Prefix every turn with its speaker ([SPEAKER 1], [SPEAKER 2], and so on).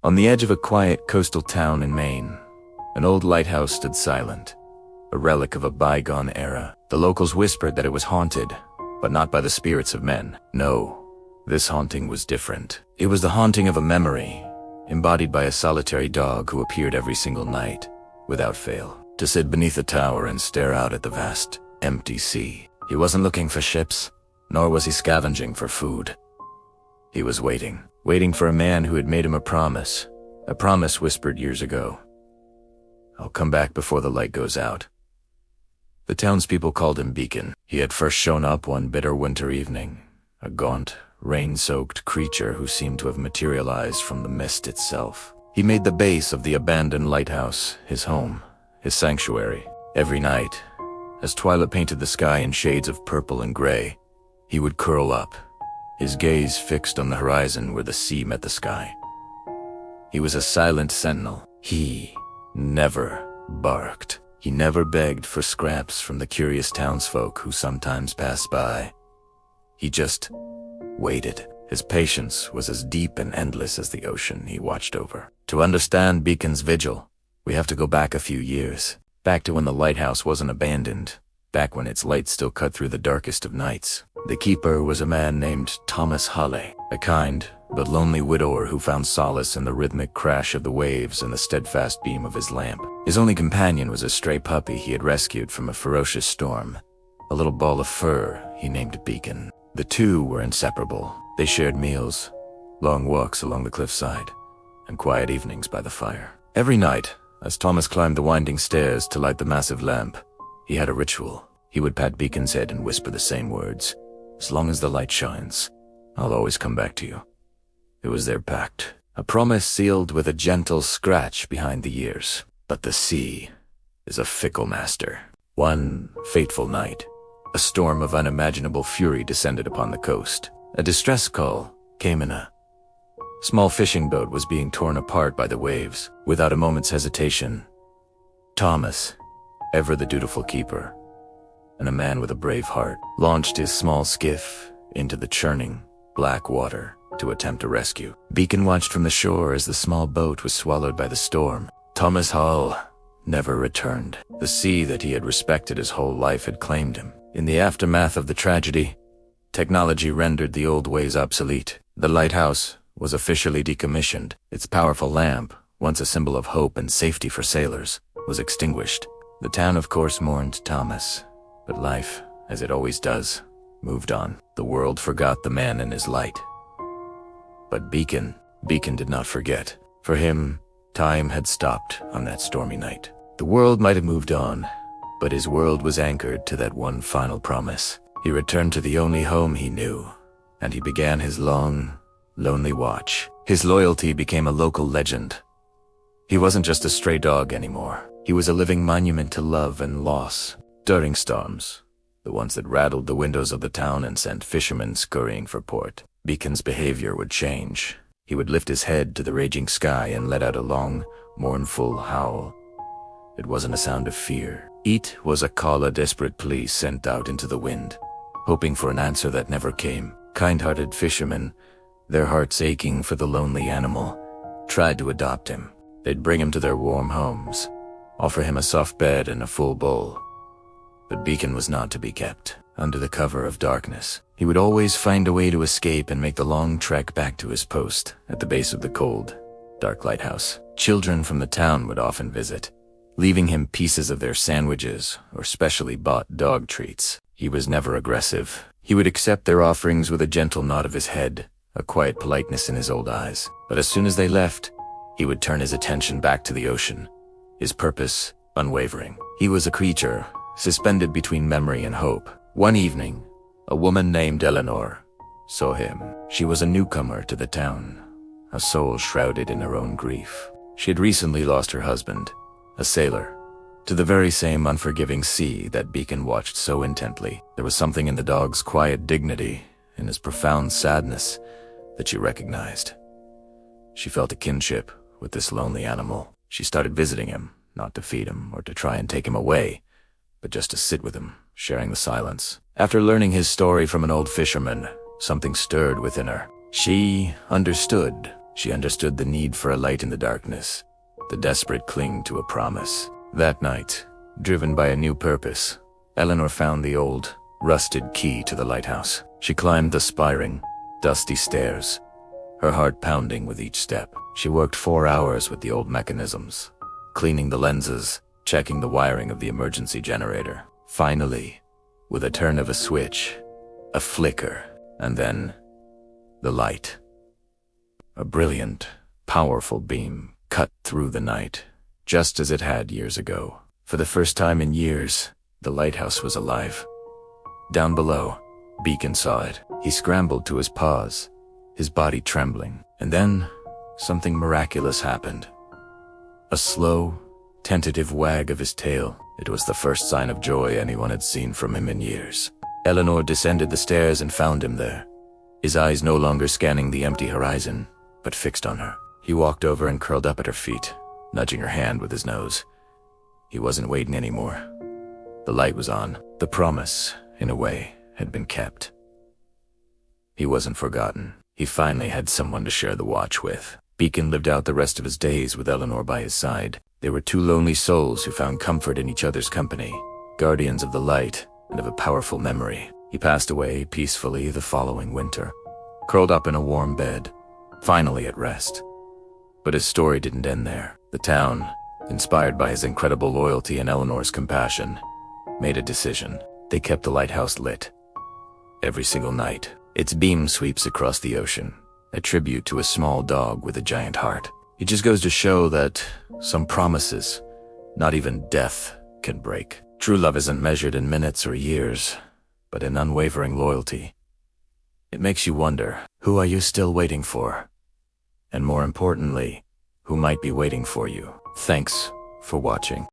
[SPEAKER 1] On the edge of a quiet coastal town in Maine, an old lighthouse stood silent, a relic of a bygone era. The locals whispered that it was haunted, but not by the spirits of men. No, this haunting was different. It was the haunting of a memory, embodied by a solitary dog who appeared every single night, without fail, to sit beneath a tower and stare out at the vast, empty sea. He wasn't looking for ships, nor was he scavenging for food. He was waiting for a man who had made him a promise whispered years ago. "I'll come back before the light goes out." The townspeople called him Beacon. He had first shown up one bitter winter evening, a gaunt, rain-soaked creature who seemed to have materialized from the mist itself. He made the base of the abandoned lighthouse his home, his sanctuary. Every night, as twilight painted the sky in shades of purple and gray, he would curl up, his gaze fixed on the horizon where the sea met the sky. He was a silent sentinel. He never barked. He never begged for scraps from the curious townsfolk who sometimes passed by. He just waited. His patience was as deep and endless as the ocean he watched over. To understand Beacon's vigil, we have to go back a few years, back to when the lighthouse wasn't abandoned, back when its light still cut through the darkest of nights. The keeper was a man named Thomas Hawley, a kind but lonely widower who found solace in the rhythmic crash of the waves and the steadfast beam of his lamp. His only companion was a stray puppy he had rescued from a ferocious storm, a little ball of fur he named Beacon. The two were inseparable. They shared meals, long walks along the cliffside, and quiet evenings by the fire. Every night, as Thomas climbed the winding stairs to light the massive lamp, he had a ritual. He would pat Beacon's head and whisper the same words: "As long as the light shines, I'll always come back to you." It was their pact, a promise sealed with a gentle scratch behind the ears. But the sea is a fickle master. One fateful night, a storm of unimaginable fury descended upon the coast. A distress call came in. A small fishing boat was being torn apart by the waves. Without a moment's hesitation, Thomas, ever the dutiful keeper, and a man with a brave heart, launched his small skiff into the churning, black water to attempt a rescue. Beacon watched from the shore as the small boat was swallowed by the storm. Thomas Hall never returned. The sea that he had respected his whole life had claimed him. In the aftermath of the tragedy, technology rendered the old ways obsolete. The lighthouse was officially decommissioned. Its powerful lamp, once a symbol of hope and safety for sailors, was extinguished. The town, of course, mourned Thomas, but life, as it always does, moved on. The world forgot the man and his light. But Beacon did not forget. For him, time had stopped on that stormy night. The world might have moved on, but his world was anchored to that one final promise. He returned to the only home he knew, and he began his long, lonely watch. His loyalty became a local legend. He wasn't just a stray dog anymore. He was a living monument to love and loss. During storms, the ones that rattled the windows of the town and sent fishermen scurrying for port, Beacon's behavior would change. He would lift his head to the raging sky and let out a long, mournful howl. It wasn't a sound of fear. It was a call a desperate plea sent out into the wind, hoping for an answer that never came. Kind-hearted fishermen, their hearts aching for the lonely animal, tried to adopt him. They'd bring him to their warm homes, offer him a soft bed and a full bowl. But Beacon was not to be kept. Under the cover of darkness, he would always find a way to escape and make the long trek back to his post at the base of the cold, dark lighthouse. Children from the town would often visit, leaving him pieces of their sandwiches or specially bought dog treats. He was never aggressive. He would accept their offerings with a gentle nod of his head, a quiet politeness in his old eyes. But as soon as they left, he would turn his attention back to the ocean, his purpose unwavering. He was a creature suspended between memory and hope. One evening, a woman named Eleanor saw him. She was a newcomer to the town, a soul shrouded in her own grief. She had recently lost her husband, a sailor, to the very same unforgiving sea that Beacon watched so intently. There was something in the dog's quiet dignity, in his profound sadness, that she recognized. She felt a kinship with this lonely animal. She started visiting him, not to feed him or to try and take him away, but just to sit with him, sharing the silence. After learning his story from an old fisherman, something stirred within her. She understood. She understood the need for a light in the darkness, the desperate cling to a promise. That night, driven by a new purpose, Eleanor found the old, rusted key to the lighthouse. She climbed the spiring, dusty stairs, her heart pounding with each step. She worked 4 hours with the old mechanisms, cleaning the lenses, checking the wiring of the emergency generator. Finally, with a turn of a switch, a flicker, and then the light. A brilliant, powerful beam cut through the night, just as it had years ago. For the first time in years, the lighthouse was alive. Down below, Beacon saw it. He scrambled to his paws, his body trembling. And then, something miraculous happened. A slow, tentative wag of his tail. It was the first sign of joy anyone had seen from him in years. Eleanor descended the stairs and found him there, his eyes no longer scanning the empty horizon, but fixed on her. He walked over and curled up at her feet, nudging her hand with his nose. He wasn't waiting anymore. The light was on. The promise, in a way, had been kept. He wasn't forgotten. He finally had someone to share the watch with. Beacon lived out the rest of his days with Eleanor by his side. They were two lonely souls who found comfort in each other's company, guardians of the light and of a powerful memory. He passed away peacefully the following winter, curled up in a warm bed, finally at rest. But his story didn't end there. The town, inspired by his incredible loyalty and Eleanor's compassion, made a decision. They kept the lighthouse lit. Every single night, its beam sweeps across the ocean, a tribute to a small dog with a giant heart. It just goes to show that some promises, not even death, can break. True love isn't measured in minutes or years, but in unwavering loyalty. It makes you wonder, who are you still waiting for? And more importantly, who might be waiting for you? Thanks for watching.